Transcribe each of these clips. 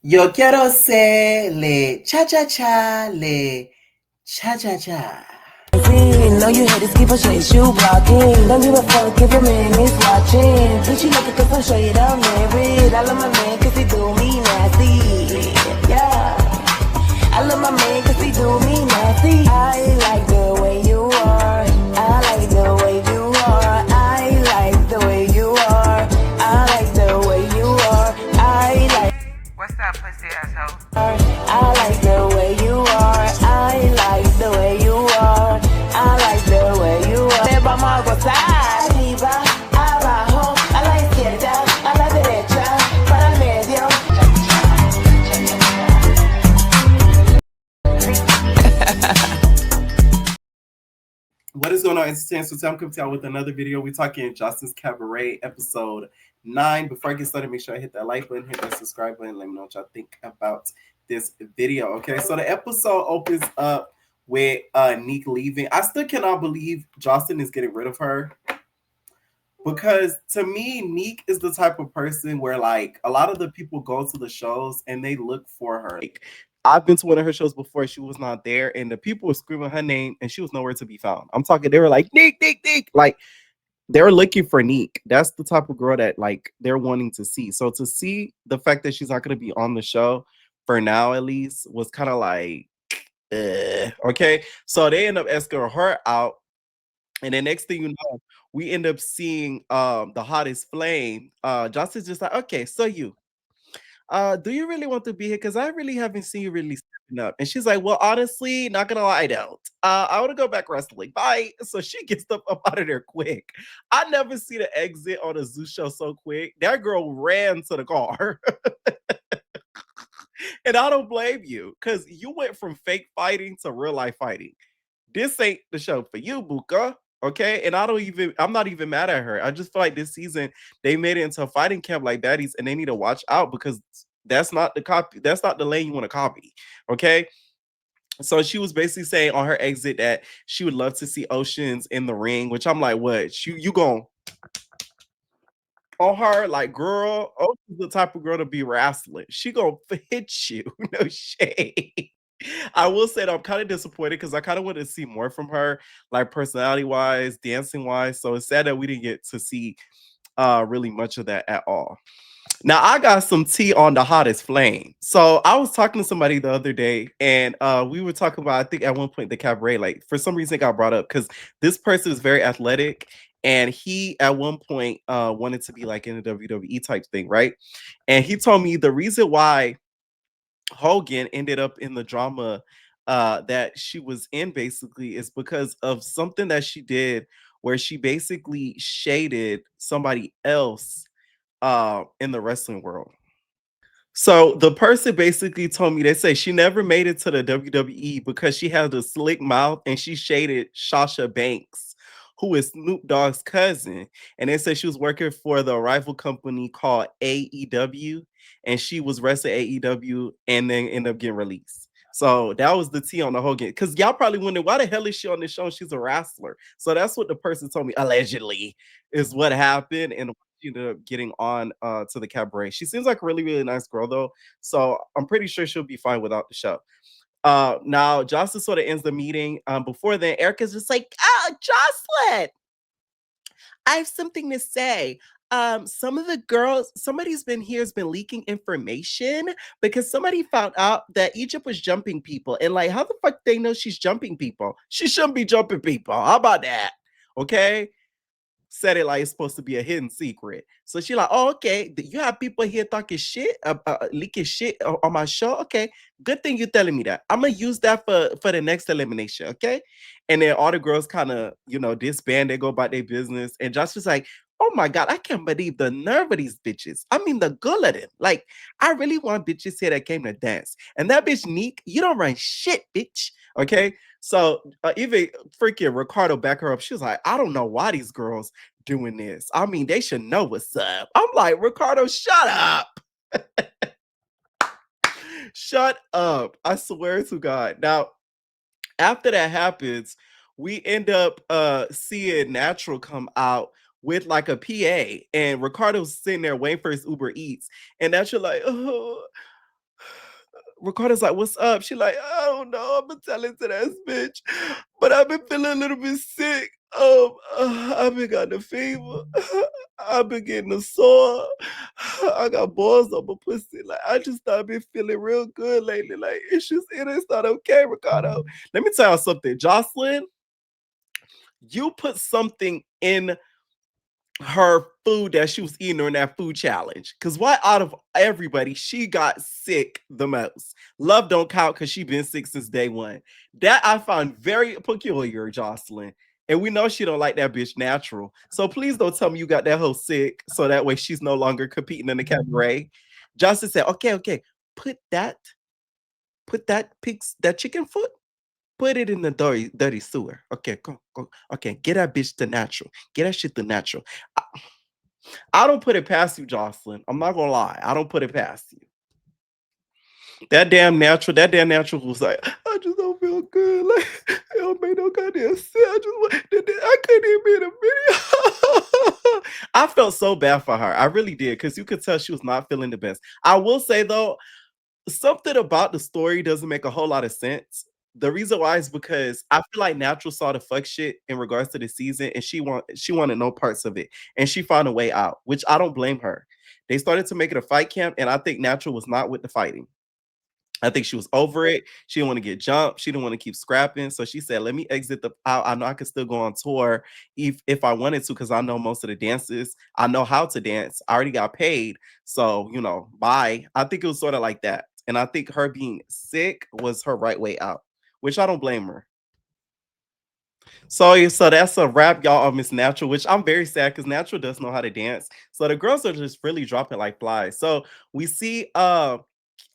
Yo quiero ser le cha-cha-cha, le cha-cha-cha. Know you haters keep on showing shoe blocking. Don't give a fuck if your man is watching. Bitch, you looking cause I'm straight up married. I love my man cause he do me nasty. Yeah. I love my man cause he do me nasty. I like the way you are. I like the way you are. I like the way you are. I like the way you are. I like. What's that pussy asshole? I like the way you are. I like the way you are. I like the way you are. Te vamos a gozar. Arriba, abajo. A la izquierda, a la derecha, para el medio. What is going on, entertainment? So I'm coming to y'all with another video. We're talking Jocelyn's Cabaret episode 9. Before I get started, make sure I hit that like button, hit that subscribe button, let me know what y'all think about this video. Okay, so the episode opens up with Neek leaving. I still cannot believe Jocelyn is getting rid of her, because to me, Neek is the type of person where like a lot of the people go to the shows and they look for her. Like, I've been to one of her shows before, she was not there, and the people were screaming her name and she was nowhere to be found. I'm talking, they were like, Neek, Neek, Neek. Like, they're looking for Neek. That's the type of girl that like they're wanting to see. So to see the fact that she's not going to be on the show for now, at least, was kind of like, okay. So they end up escorting her out. And the next thing you know, we end up seeing the hottest flame. Jocelyn's just like, okay, so you do you really want to be here? Because I really haven't seen you really stepping up. And she's like, well, honestly, not gonna lie, I don't. I want to go back wrestling. Bye. So she gets up out of there quick. I never see the exit on a zoo show so quick. That girl ran to the car. And I don't blame you, because you went from fake fighting to real life fighting. This ain't the show for you, Buka. Okay. And I'm not even mad at her. I just feel like this season they made it into a fighting camp like baddies, and they need to watch out, because that's not the copy. That's not the lane you want to copy. Okay. So she was basically saying on her exit that she would love to see Oceans in the ring, which I'm like, what? You going on her, like, girl, Ocean's the type of girl to be wrestling. She gonna hit you. No shade. I will say that I'm kind of disappointed, because I kind of wanted to see more from her, like personality wise, dancing wise. So it's sad that we didn't get to see really much of that at all. Now I got some tea on the hottest flame. So I was talking to somebody the other day, and we were talking about, I think at one point, the Cabaret. Like, for some reason it got brought up because this person is very athletic, and he at one point wanted to be like in a WWE type thing, right? And he told me the reason why Hogan ended up in the drama that she was in basically is because of something that she did, where she basically shaded somebody else in the wrestling world. So the person basically told me, they say she never made it to the WWE because she had a slick mouth and she shaded Sasha Banks, who is Snoop Dogg's cousin. And they said she was working for the rival company called AEW, and she was wrestling AEW and then ended up getting released. So that was the tea on the Hogan. Because y'all probably wondering, why the hell is she on this show? She's a wrestler. So that's what the person told me, allegedly, is what happened. And she ended up getting on to the Cabaret. She seems like a really, really nice girl, though. So I'm pretty sure she'll be fine without the show. Now, Jocelyn sort of ends the meeting. Before then, Erica's just like, oh, Jocelyn, I have something to say. Some of the girls, somebody's been here has been leaking information, because somebody found out that Egypt was jumping people. And like, how the fuck they know she's jumping people? She shouldn't be jumping people. How about that? Okay. Said it like it's supposed to be a hidden secret. So she like, oh, okay, you have people here talking shit, leaking shit on my show. Okay, good thing you're telling me that. I'm gonna use that for the next elimination. Okay, and then all the girls kind of disband, they go about their business, and Josh was like, oh my god, I can't believe the nerve of these bitches. I mean, the gall of them. Like, I really want bitches here that came to dance, and that bitch Neek, you don't run shit, bitch. Okay, so even freaking Ricardo back her up. She was like, I don't know why these girls doing this. I mean, they should know what's up. I'm like, Ricardo, shut up. Shut up. I swear to God. Now, after that happens, we end up seeing Natural come out with like a PA, and Ricardo's sitting there waiting for his Uber Eats, and Natural like, oh, Ricardo's like, "What's up?" She like, "I don't know. I've been telling to that bitch, but I've been feeling a little bit sick. I've been got the fever. I've been getting a sore. I got balls on my pussy. Like I just not been feeling real good lately. Like it's not okay, Ricardo. Let me tell you something, Jocelyn. You put something in her food that she was eating during that food challenge. Cause why out of everybody, she got sick the most. Love don't count because she been sick since day one. That I found very peculiar, Jocelyn. And we know she don't like that bitch natural. So please don't tell me you got that hoe sick so that way she's no longer competing in the cabaret. Jocelyn said, okay, put that, that chicken foot, put it in the dirty sewer. Okay, go. Okay, get that bitch to natural. Get that shit to natural. I don't put it past you, Jocelyn. I'm not gonna lie. I don't put it past you. That damn natural was like, I just don't feel good. Like, it don't make no goddamn sense. I couldn't even be in a video. I felt so bad for her. I really did, because you could tell she was not feeling the best. I will say though, something about the story doesn't make a whole lot of sense. The reason why is because I feel like Natural saw the fuck shit in regards to the season, and she wanted no parts of it, and she found a way out, which I don't blame her. They started to make it a fight camp, and I think Natural was not with the fighting. I think she was over it. She didn't want to get jumped. She didn't want to keep scrapping. So she said, "Let me exit the out. I know I could still go on tour if I wanted to, because I know most of the dances. I know how to dance. I already got paid. So, bye." I think it was sort of like that. And I think her being sick was her right way out, which I don't blame her. So that's a wrap, y'all, on Miss Natural, which I'm very sad because Natural does know how to dance. So the girls are just really dropping like flies. So we see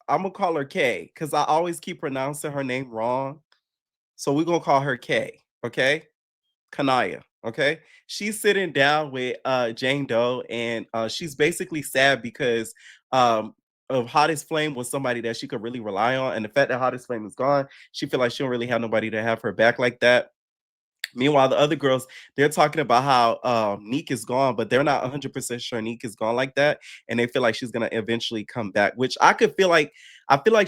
I'm gonna call her K because I always keep pronouncing her name wrong. So we're gonna call her K, okay? Kanaya, okay? She's sitting down with Jane Doe, and she's basically sad because um of Hottest Flame was somebody that she could really rely on. And the fact that Hottest Flame is gone, she feel like she don't really have nobody to have her back like that. Meanwhile, the other girls, they're talking about how Neek is gone, but they're not 100% sure Neek is gone like that. And they feel like she's gonna eventually come back, which I feel like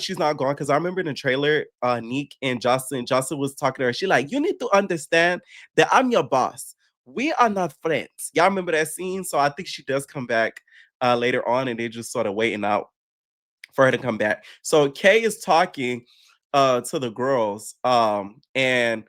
she's not gone because I remember in the trailer, Neek and Jocelyn was talking to her. She like, you need to understand that I'm your boss. We are not friends. Y'all remember that scene? So I think she does come back later on, and they're just sort of waiting out for her to come back. So Kay is talking to the girls, and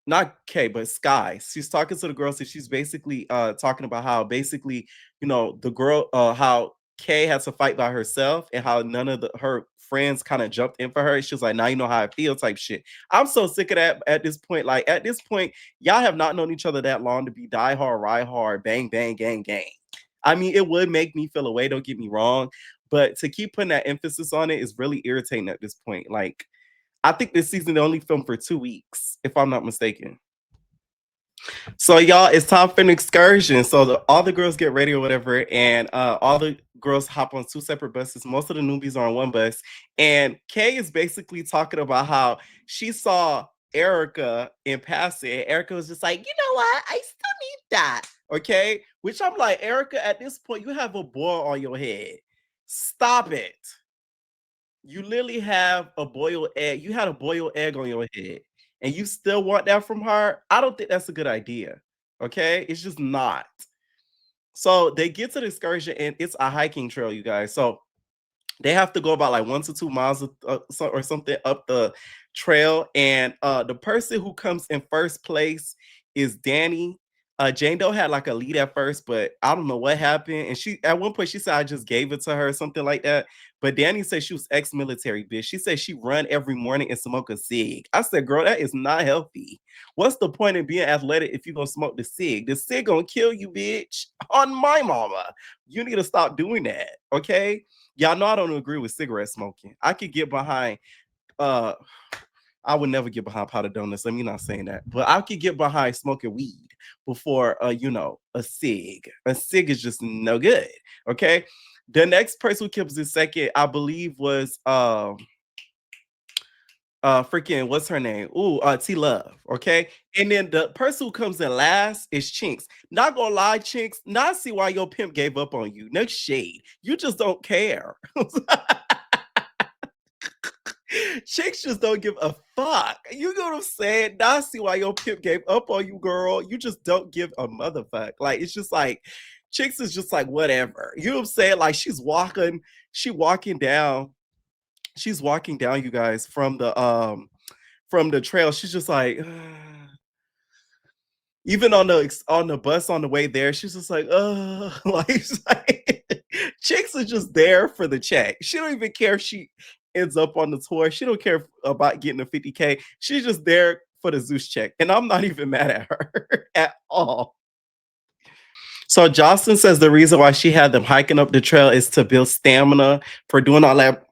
not Kay, but Sky. She's talking to the girls, and she's basically talking about how basically, the girl how Kay had to fight by herself, and how none of her friends kind of jumped in for her. She was like, now you know how I feel, type shit. I'm so sick of that at this point. Like at this point, y'all have not known each other that long to be die hard, ride hard, bang, bang, gang, gang. I mean, it would make me feel away, don't get me wrong. But to keep putting that emphasis on it is really irritating at this point. Like, I think this season they only filmed for 2 weeks, if I'm not mistaken. So y'all, it's time for an excursion. So all the girls get ready or whatever, and all the girls hop on two separate buses. Most of the newbies are on one bus, and Kay is basically talking about how she saw Erica in passing. And Erica was just like, you know what? I still need that. Okay, which I'm like, Erica, at this point, you have a boil on your head. Stop it. You literally have a boiled egg. You had a boiled egg on your head, and you still want that from her? I don't think that's a good idea. Okay? It's just not. So they get to the excursion, and it's a hiking trail, you guys. So they have to go about like 1 to 2 miles or something up the trail. And the person who comes in first place is Danny. Jane Doe had like a lead at first, but I don't know what happened. And she at one point she said I just gave it to her, something like that. But Danny said she was ex-military, bitch. She said she run every morning and smoke a cig. I said, girl, that is not healthy. What's the point of being athletic if you're gonna smoke the cig? The cig gonna kill you, bitch. On my mama. You need to stop doing that. Okay. Y'all know I don't agree with cigarette smoking. I could get behind uh I would never get behind powdered donuts. Let me not saying that. But I could get behind smoking weed before a cig. A cig is just no good. Okay. The next person who comes in second, I believe, was freaking what's her name? Ooh, T Love. Okay. And then the person who comes in last is Chinks. Not gonna lie, Chinks, not see why your pimp gave up on you. No shade. You just don't care. Chicks just don't give a fuck. You know what I'm saying? Now I see why your pimp gave up on you, girl. You just don't give a motherfuck. Like it's just like chicks is just like whatever. You know what I'm saying? Like she's walking down, you guys, from the trail. She's just like even on the bus on the way there, she's just like, like, it's like chicks are just there for the check. She don't even care if she ends up on the tour. She don't care about getting a 50K. She's just there for the Zeus check. And I'm not even mad at her at all. So Jocelyn says the reason why she had them hiking up the trail is to build stamina for doing all that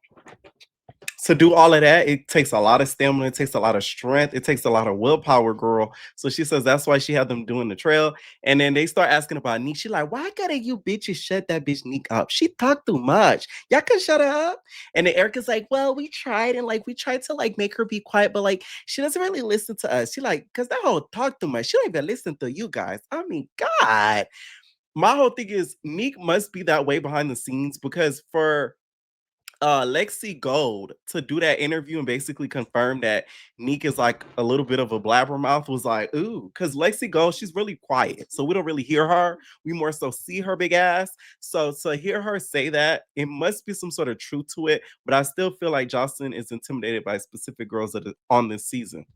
to do all of that, it takes a lot of stamina, it takes a lot of strength, it takes a lot of willpower, girl. So she says that's why she had them doing the trail. And then they start asking about Neek. She like, why gotta you bitches shut that bitch Neek up? She talk too much. Y'all can shut her up. And then Erica's like, well, we tried and like we tried to like make her be quiet, but like she doesn't really listen to us. She like, cause that whole talk too much. She don't even listen to you guys. I mean, God. My whole thing is Neek must be that way behind the scenes because for Lexi Gold to do that interview and basically confirm that Neek is like a little bit of a blabbermouth was like, ooh, because Lexi Gold, she's really quiet. So we don't really hear her. We more so see her big ass. So to hear her say that, it must be some sort of truth to it. But I still feel like Jocelyn is intimidated by specific girls that are on this season.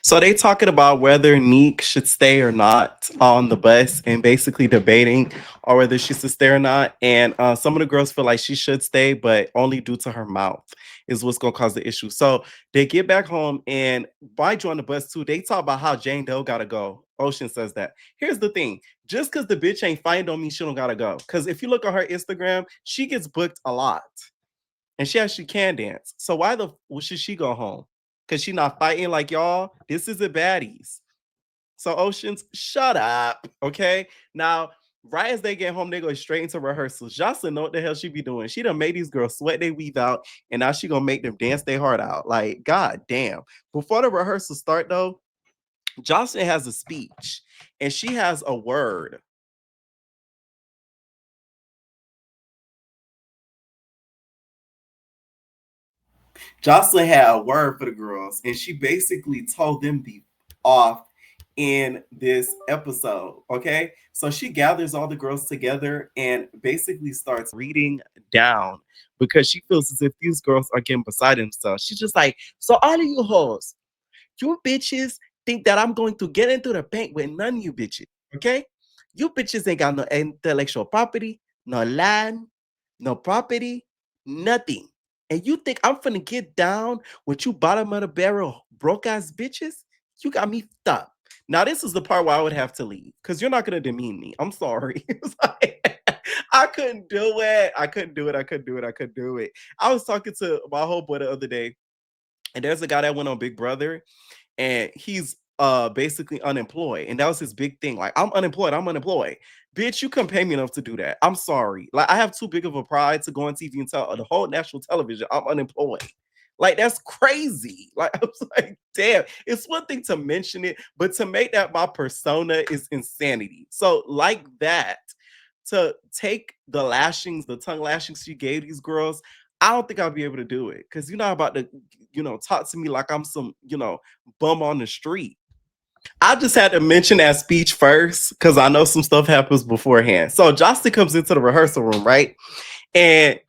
So they talking about whether Neek should stay or not on the bus and basically debating or whether she should stay or not. And some of the girls feel like she should stay, but only due to her mouth is what's gonna cause the issue. So they get back home and by joining the bus too, they talk about how Jane Doe gotta go. Ocean says that. Here's the thing: just because the bitch ain't fine don't mean she don't gotta go. Because if you look on her Instagram, she gets booked a lot and she actually can dance. So why the should she go home? Because she not fighting like y'all. This is a baddies. So Oceans, shut up. Okay. Now, right as they get home, they go straight into rehearsals. Jocelyn know what the hell she be doing. She done made these girls sweat they weave out, and now she gonna make them dance their heart out. Like, god damn. Before the rehearsals start, though, Jocelyn has a speech and she has a word. Jocelyn had a word for the girls, and she basically told them to be off in this episode. Okay, so she gathers all the girls together and basically starts reading down because she feels as if these girls are getting beside themselves. She's just like, so all of you hoes, you bitches think that I'm going to get into the bank with none of you bitches. Okay, you bitches ain't got no intellectual property, no land, no property, nothing. And you think I'm finna get down with you bottom of the barrel broke ass bitches? You got me up. Now this is the part where I would have to leave because you're not gonna demean me. I'm sorry. It's like, I couldn't do it. I couldn't do it. I couldn't do it. I couldn't do it. I was talking to my homeboy the other day, and there's a guy that went on Big Brother, and he's basically unemployed, and that was his big thing. Like, I'm unemployed. Bitch, you couldn't pay me enough to do that. I'm sorry. Like, I have too big of a pride to go on TV and tell the whole national television I'm unemployed. Like, that's crazy. Like, I was like, damn, it's one thing to mention it, but to make that my persona is insanity. So, like that, to take the lashings, the tongue lashings she gave these girls, I don't think I'll be able to do it. Cause you're not about to, talk to me like I'm some, bum on the street. I just had to mention that speech first because I know some stuff happens beforehand. So Jocelyn comes into the rehearsal room, right? And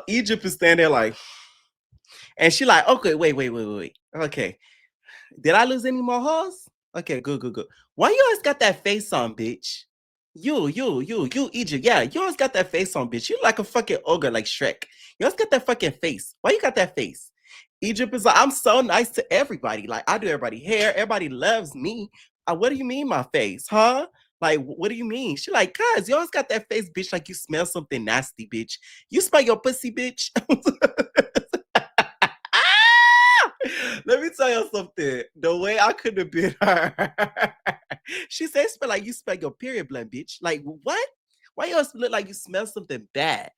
Egypt is standing there like, and she like, okay, wait. Okay. Did I lose any more hoes? Okay, good. Why you always got that face on, bitch? You, Egypt. Yeah, you always got that face on, bitch. You like a fucking ogre like Shrek. You always got that fucking face. Why you got that face? Egypt is like, I'm so nice to everybody. Like, I do everybody hair. Everybody loves me. What do you mean, my face? Huh? Like, what do you mean? She like, cuz, you always got that face, bitch, like you smell something nasty, bitch. You smell your pussy, bitch. Let me tell you something. The way I could have been her. She said, smell like you smell your period blood, bitch. Like, what? Why you always look like you smell something bad?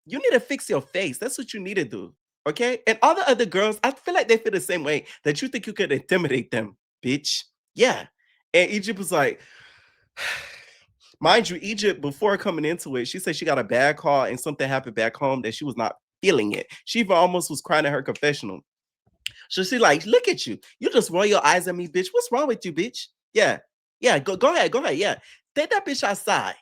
You need to fix your face. That's what you need to do. Okay? And all the other girls, I feel like they feel the same way that you think you could intimidate them, bitch. Yeah. And Egypt was like, mind you, Egypt, before coming into it, she said she got a bad call and something happened back home that she was not feeling it. She even almost was crying in her confessional. So she like, look at you. You just roll your eyes at me, bitch. What's wrong with you, bitch? Yeah. Yeah. Go ahead. Go ahead. Yeah. Take that bitch outside.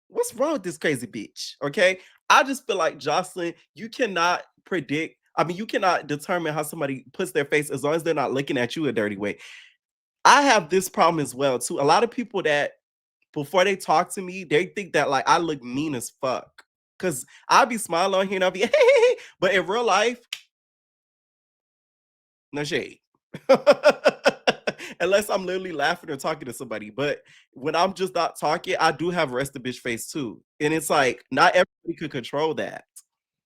What's wrong with this crazy bitch? Okay. I just feel like Jocelyn, you cannot predict. I mean, you cannot determine how somebody puts their face as long as they're not looking at you a dirty way. I have this problem as well, too. A lot of people that before they talk to me, they think that like I look mean as fuck. Cause I'll be smiling on here and I'll be, hey, but in real life, no shade. Unless I'm literally laughing or talking to somebody. But when I'm just not talking, I do have rest of bitch face too. And it's like not everybody could control that.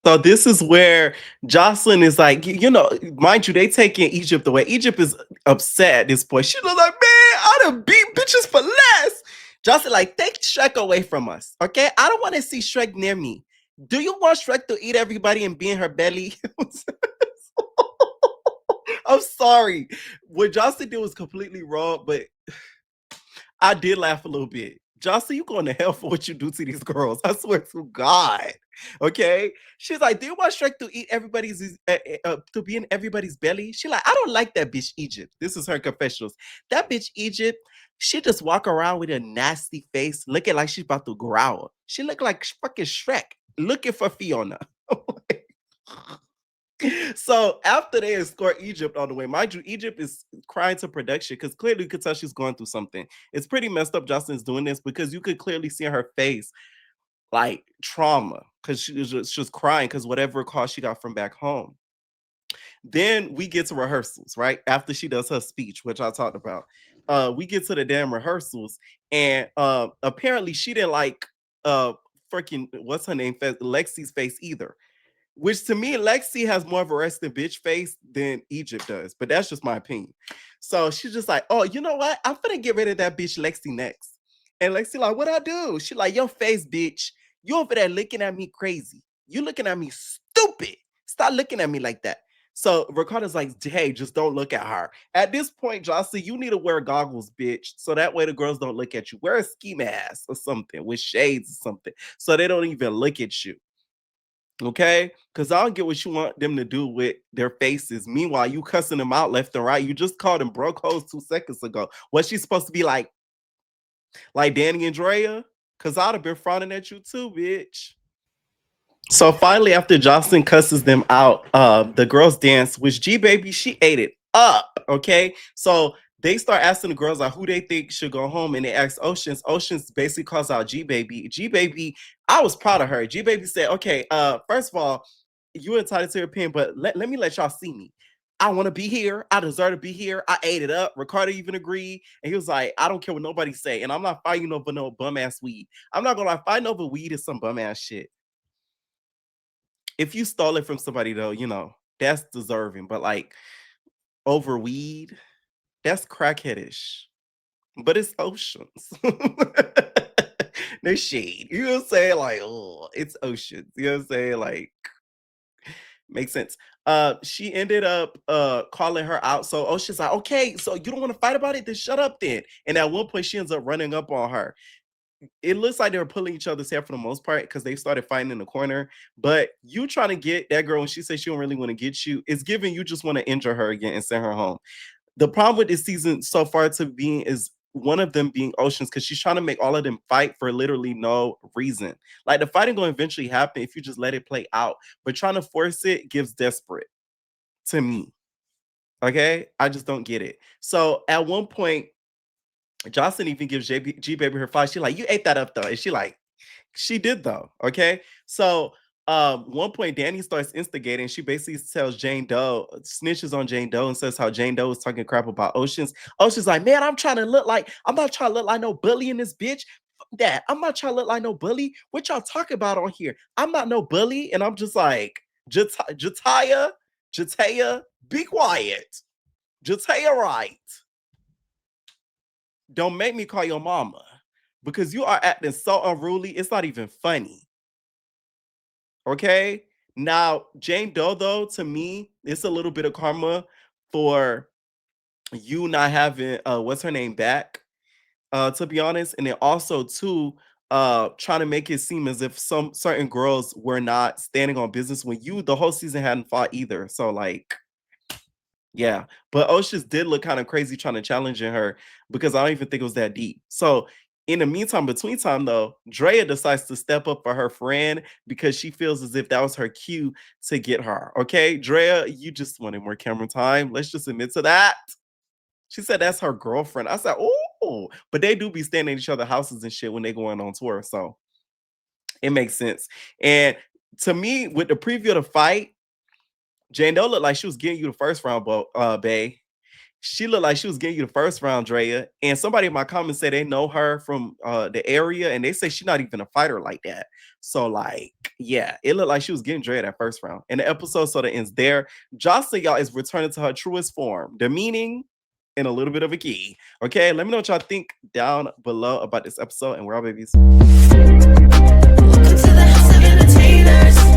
So this is where Jocelyn is like, you know, mind you, they taking Egypt away. Egypt is upset at this point. She was like, man, I done beat bitches for less. Jocelyn, like, take Shrek away from us. Okay. I don't want to see Shrek near me. Do you want Shrek to eat everybody and be in her belly? I'm sorry. What Jocelyn did was completely wrong, but I did laugh a little bit. Jocelyn, you going to hell for what you do to these girls. I swear to God. Okay. She's like, do you want Shrek to eat everybody's to be in everybody's belly? She like, I don't like that bitch Egypt. This is her confessionals. That bitch Egypt, she just walk around with a nasty face, looking like she's about to growl. She look like fucking Shrek, looking for Fiona. So after they escort Egypt on the way, mind you, Egypt is crying to production because clearly you could tell she's going through something. It's pretty messed up Justin's doing this because you could clearly see in her face like trauma because she was crying because whatever call she got from back home. Then we get to rehearsals, right? After she does her speech, which I talked about. We get to the damn rehearsals, and apparently she didn't like freaking what's her name? Lexi's face either. Which to me, Lexi has more of a resting bitch face than Egypt does, but that's just my opinion. So she's just like, oh, you know what? I'm gonna get rid of that bitch Lexi next. And Lexi like, what I do? She like, your face, bitch. You over there looking at me crazy. You looking at me stupid. Stop looking at me like that. So Ricardo's like, hey, just don't look at her. At this point, Jocelyn, you need to wear goggles, bitch. So that way the girls don't look at you. Wear a ski mask or something with shades or something. So they don't even look at you. Okay, because I don't get what you want them to do with their faces. Meanwhile, you cussing them out left and right. You just called them broke hoes 2 seconds ago. Was she supposed to be like Danny and Drea? Because I'd have been frowning at you too, bitch. So finally, after Jocelyn cusses them out, the girls dance, which G Baby, she ate it up. Okay. So they start asking the girls like who they think should go home, and they ask Oceans. Oceans basically calls out G Baby. G Baby, I was proud of her. G Baby said, okay, first of all, you entitled to your opinion, but let me let y'all see me. I want to be here. I deserve to be here. I ate it up. Ricardo even agreed. And he was like, I don't care what nobody say. And I'm not fighting over no bum ass weed. I'm not gonna lie, fighting over weed is some bum ass shit. If you stole it from somebody though, you know, that's deserving. But like over weed, that's crackheadish. But it's oceans. No shade. You know what I'm saying? Like, oh, it's oceans. You know what I'm saying? Like, makes sense. She ended up calling her out. So Ocean's like, okay, so you don't want to fight about it? Then shut up then. And at one point she ends up running up on her. It looks like they were pulling each other's hair for the most part because they started fighting in the corner. But you trying to get that girl when she says she don't really want to get you, it's giving you just want to injure her again and send her home. The problem with this season so far to being is one of them being Oceans because she's trying to make all of them fight for literally no reason. Like the fighting going to eventually happen if you just let it play out, but trying to force it gives desperate to me. Okay, I just don't get it. So at one point, Jocelyn even gives G Baby her fight. She like, you ate that up though, and she like, she did though. Okay. So one point Danny starts instigating. She basically tells Jane Doe, snitches on Jane Doe and says how Jane Doe is talking crap about Oceans. Ocean's like, man, I'm not trying to look like no bully in this bitch. Fuck that. I'm not trying to look like no bully. What y'all talking about on here? I'm not no bully. And I'm just like, Jataya, be quiet. Jataya, right. Don't make me call your mama because you are acting so unruly. It's not even funny. Okay. Now, Jane Doe, though, to me, it's a little bit of karma for you not having what's her name back, to be honest. And then also too, trying to make it seem as if some certain girls were not standing on business when you the whole season hadn't fought either. So like, yeah. But Oshis did look kind of crazy trying to challenge her because I don't even think it was that deep. So in the meantime, between time though, Drea decides to step up for her friend because she feels as if that was her cue to get her. Okay, Drea, you just wanted more camera time. Let's just admit to that. She said that's her girlfriend. I said, oh, but they do be staying in each other's houses and shit when they going on tour. So it makes sense. And to me, with the preview of the fight, Jane Doe looked like she was getting you the first round, Bay. She looked like she was getting you the first round, Drea. And somebody in my comments said they know her from the area, and they say she's not even a fighter like that. So, like, yeah, it looked like she was getting Drea that first round. And the episode sort of ends there. Jocelyn, y'all, is returning to her truest form, demeaning and a little bit of a key. Okay, let me know what y'all think down below about this episode, and we're all babies. Welcome to the house of entertainers.